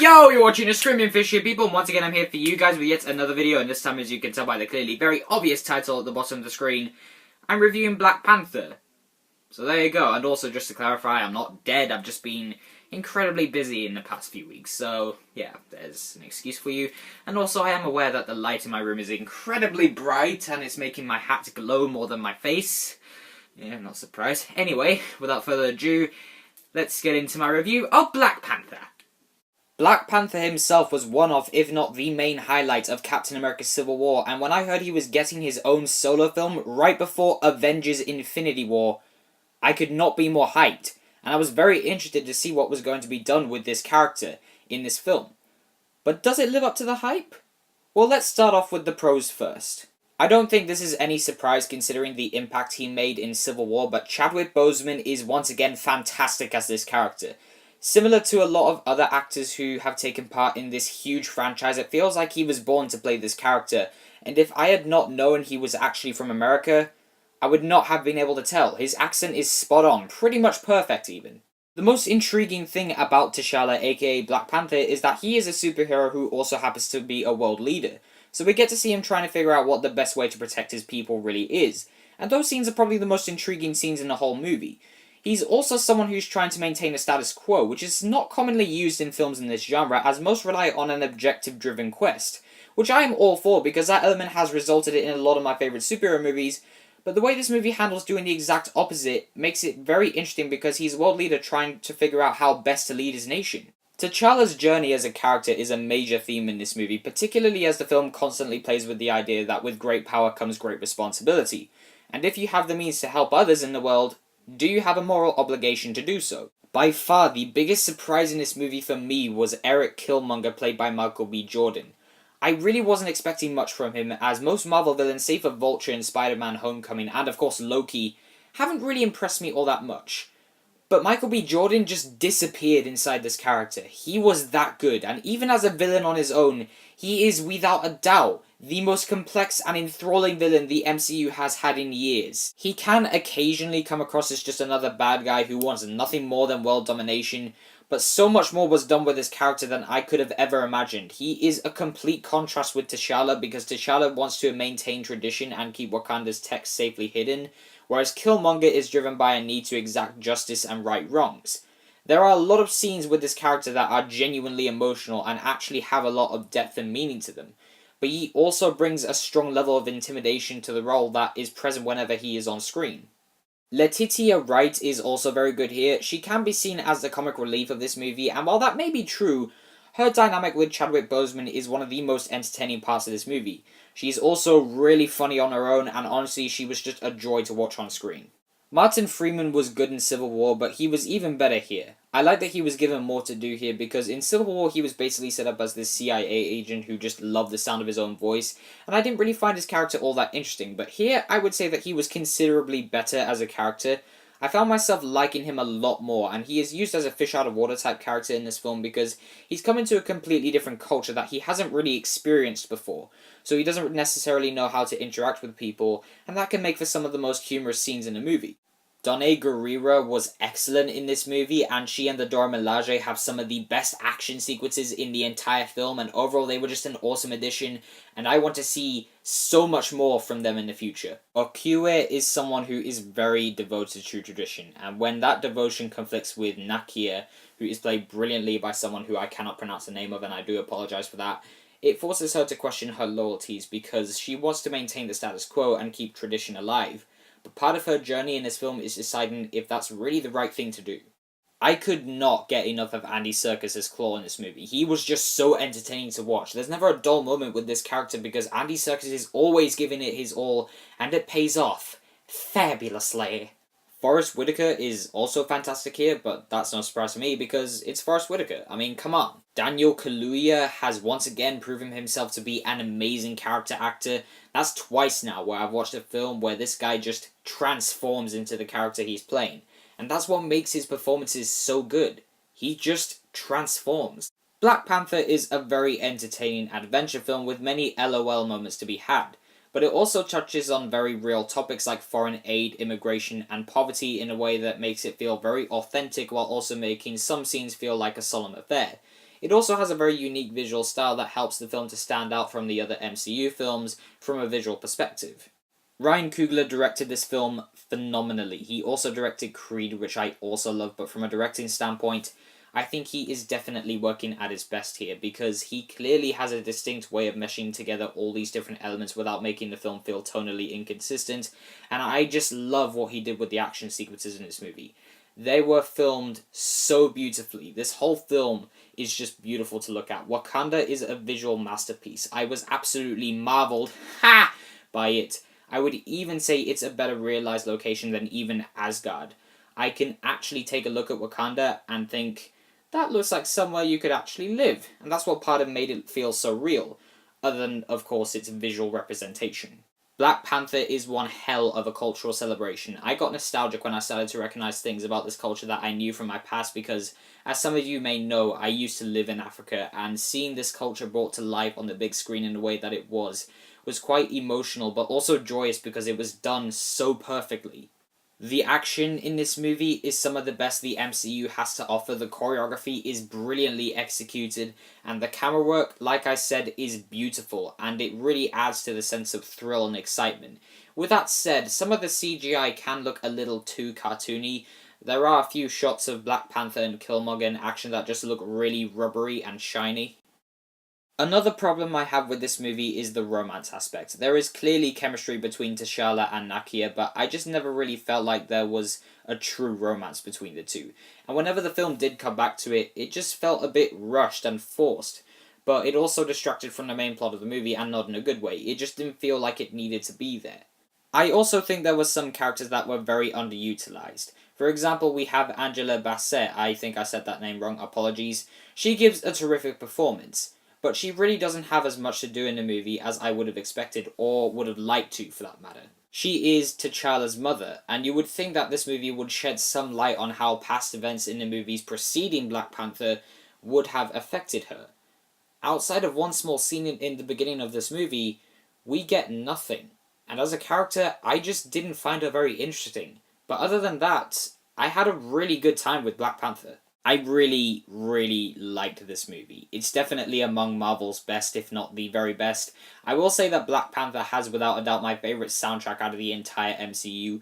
Yo, you're watching a Screaming Fish here, people, and once again I'm here for you guys with yet another video, and this time, as you can tell by the clearly very obvious title at the bottom of the screen, I'm reviewing Black Panther. So there you go, and also just to clarify, I'm not dead, I've just been incredibly busy in the past few weeks, so yeah, there's an excuse for you. And also I am aware that the light in my room is incredibly bright, and it's making my hat glow more than my face. Yeah, I'm not surprised. Anyway, without further ado, let's get into my review of Black Panther. Black Panther himself was one of, if not the main highlight of Captain America Civil War, and when I heard he was getting his own solo film right before Avengers Infinity War, I could not be more hyped, and I was very interested to see what was going to be done with this character in this film. But does it live up to the hype? Well, let's start off with the pros first. I don't think this is any surprise considering the impact he made in Civil War, but Chadwick Boseman is once again fantastic as this character. Similar to a lot of other actors who have taken part in this huge franchise, it feels like he was born to play this character, and if I had not known he was actually from America, I would not have been able to tell. His accent is spot on, pretty much perfect even. The most intriguing thing about T'Challa, aka Black Panther, is that he is a superhero who also happens to be a world leader. So we get to see him trying to figure out what the best way to protect his people really is. And those scenes are probably the most intriguing scenes in the whole movie. He's also someone who's trying to maintain a status quo, which is not commonly used in films in this genre, as most rely on an objective-driven quest. Which I am all for, because that element has resulted in a lot of my favourite superhero movies, but the way this movie handles doing the exact opposite makes it very interesting because he's a world leader trying to figure out how best to lead his nation. T'Challa's journey as a character is a major theme in this movie, particularly as the film constantly plays with the idea that with great power comes great responsibility. And if you have the means to help others in the world, do you have a moral obligation to do so? By far, the biggest surprise in this movie for me was Eric Killmonger, played by Michael B. Jordan. I really wasn't expecting much from him, as most Marvel villains, save for Vulture in Spider-Man Homecoming, and of course Loki, haven't really impressed me all that much. But Michael B. Jordan just disappeared inside this character. He was that good, and even as a villain on his own, he is without a doubt the most complex and enthralling villain the MCU has had in years. He can occasionally come across as just another bad guy who wants nothing more than world domination, but so much more was done with his character than I could have ever imagined. He is a complete contrast with T'Challa, because T'Challa wants to maintain tradition and keep Wakanda's tech safely hidden, whereas Killmonger is driven by a need to exact justice and right wrongs. There are a lot of scenes with this character that are genuinely emotional and actually have a lot of depth and meaning to them, but he also brings a strong level of intimidation to the role that is present whenever he is on screen. Letitia Wright is also very good here. She can be seen as the comic relief of this movie, and while that may be true, her dynamic with Chadwick Boseman is one of the most entertaining parts of this movie. She's also really funny on her own, and honestly, she was just a joy to watch on screen. Martin Freeman was good in Civil War, but he was even better here. I like that he was given more to do here, because in Civil War he was basically set up as this CIA agent who just loved the sound of his own voice, and I didn't really find his character all that interesting, but here I would say that he was considerably better as a character. I found myself liking him a lot more, and he is used as a fish out of water type character in this film because he's come into a completely different culture that he hasn't really experienced before, so he doesn't necessarily know how to interact with people, and that can make for some of the most humorous scenes in the movie. Danai Gurira was excellent in this movie, and she and the Dora Milaje have some of the best action sequences in the entire film, and overall they were just an awesome addition, and I want to see so much more from them in the future. Okiwe is someone who is very devoted to tradition, and when that devotion conflicts with Nakia, who is played brilliantly by someone who I cannot pronounce the name of, and I do apologize for that, it forces her to question her loyalties because she wants to maintain the status quo and keep tradition alive. But part of her journey in this film is deciding if that's really the right thing to do. I could not get enough of Andy Serkis' Claw in this movie. He was just so entertaining to watch. There's never a dull moment with this character because Andy Serkis is always giving it his all, and it pays off fabulously. Forrest Whitaker is also fantastic here, but that's no surprise to me because it's Forrest Whitaker. I mean, come on. Daniel Kaluuya has once again proven himself to be an amazing character actor. That's twice now where I've watched a film where this guy just transforms into the character he's playing. And that's what makes his performances so good. He just transforms. Black Panther is a very entertaining adventure film with many LOL moments to be had, but it also touches on very real topics like foreign aid, immigration, and poverty in a way that makes it feel very authentic while also making some scenes feel like a solemn affair. It also has a very unique visual style that helps the film to stand out from the other MCU films from a visual perspective. Ryan Coogler directed this film phenomenally. He also directed Creed, which I also love, but from a directing standpoint, I think he is definitely working at his best here, because he clearly has a distinct way of meshing together all these different elements without making the film feel tonally inconsistent, and I just love what he did with the action sequences in this movie. They were filmed so beautifully. This whole film is just beautiful to look at. Wakanda is a visual masterpiece. I was absolutely marveled by it. I would even say it's a better realized location than even Asgard. I can actually take a look at Wakanda and think, that looks like somewhere you could actually live. And that's what part of made it feel so real, other than, of course, its visual representation. Black Panther is one hell of a cultural celebration. I got nostalgic when I started to recognize things about this culture that I knew from my past because, as some of you may know, I used to live in Africa, and seeing this culture brought to life on the big screen in the way that it was quite emotional, but also joyous because it was done so perfectly. The action in this movie is some of the best the MCU has to offer. The choreography is brilliantly executed, and the camera work, like I said, is beautiful, and it really adds to the sense of thrill and excitement. With that said, some of the CGI can look a little too cartoony. There are a few shots of Black Panther and Killmonger in action that just look really rubbery and shiny. Another problem I have with this movie is the romance aspect. There is clearly chemistry between T'Challa and Nakia, but I just never really felt like there was a true romance between the two. And whenever the film did come back to it, it just felt a bit rushed and forced. But it also distracted from the main plot of the movie, and not in a good way. It just didn't feel like it needed to be there. I also think there were some characters that were very underutilized. For example, we have Angela Bassett. I think I said that name wrong, apologies. She gives a terrific performance, but she really doesn't have as much to do in the movie as I would have expected, or would have liked to, for that matter. She is T'Challa's mother, and you would think that this movie would shed some light on how past events in the movies preceding Black Panther would have affected her. Outside of one small scene in the beginning of this movie, we get nothing. And as a character, I just didn't find her very interesting. But other than that, I had a really good time with Black Panther. I really, really liked this movie. It's definitely among Marvel's best, if not the very best. I will say that Black Panther has without a doubt my favourite soundtrack out of the entire MCU.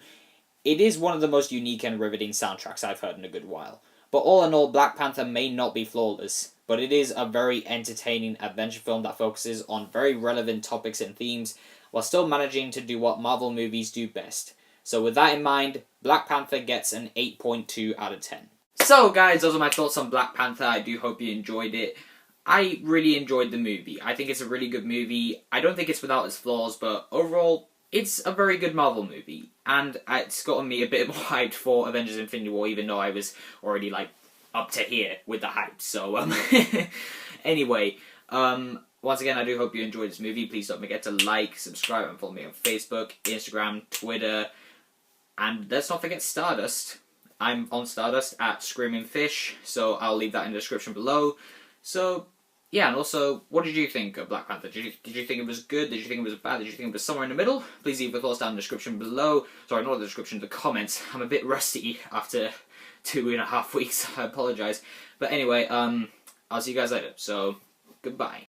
It is one of the most unique and riveting soundtracks I've heard in a good while. But all in all, Black Panther may not be flawless, but it is a very entertaining adventure film that focuses on very relevant topics and themes, while still managing to do what Marvel movies do best. So with that in mind, Black Panther gets an 8.2 out of 10. So guys, those are my thoughts on Black Panther. I do hope you enjoyed it. I really enjoyed the movie. I think it's a really good movie. I don't think it's without its flaws, but overall, it's a very good Marvel movie. And it's gotten me a bit more hyped for Avengers Infinity War, even though I was already, up to here with the hype. So, anyway, once again, I do hope you enjoyed this movie. Please don't forget to like, subscribe, and follow me on Facebook, Instagram, Twitter, and let's not forget Stardust. I'm on Stardust at Screaming Fish, so I'll leave that in the description below. So, yeah, and also, what did you think of Black Panther? Did you think it was good? Did you think it was bad? Did you think it was somewhere in the middle? Please leave your thoughts down in the description below. Sorry, not the description, the comments. I'm a bit rusty after 2.5 weeks. I apologise. But anyway, I'll see you guys later. So, goodbye.